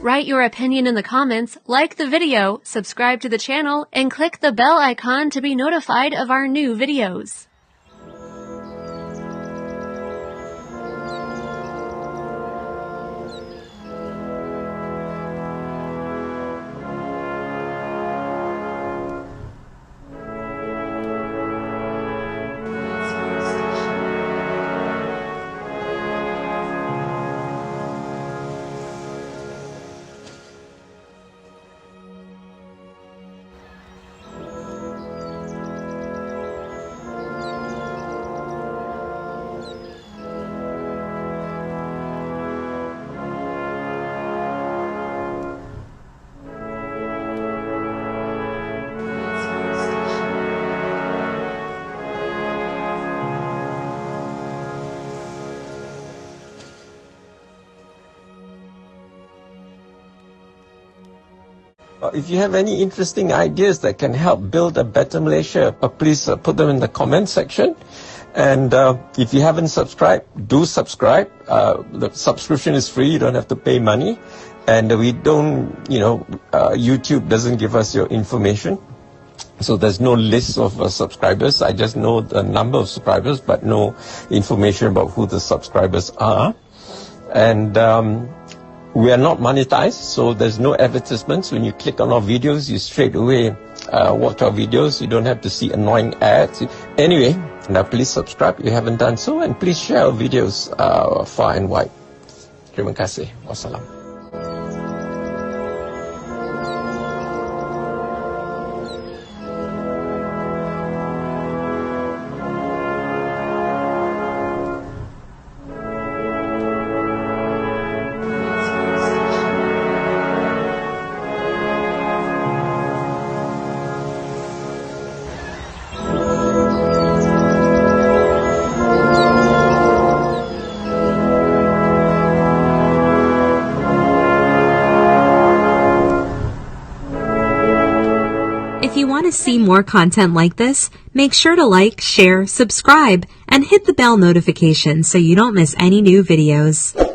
Write your opinion in the comments, like the video, subscribe to the channel, and click the bell icon to be notified of our new videos. If you have any interesting ideas that can help build a better Malaysia, please put them in the comment section. And if you haven't subscribed, do subscribe. The subscription is free. You don't have to pay money. And we don't, YouTube doesn't give us your information. So there's no list of subscribers. I just know the number of subscribers, but no information about who the subscribers are. And we are not monetized, so there's no advertisements. When you click on our videos, you straight away watch our videos. You don't have to see annoying ads. Anyway, now please subscribe if you haven't done so, and please share our videos far and wide. Terima kasih. Wassalam. If you want to see more content like this, make sure to like, share, subscribe, and hit the bell notification so you don't miss any new videos.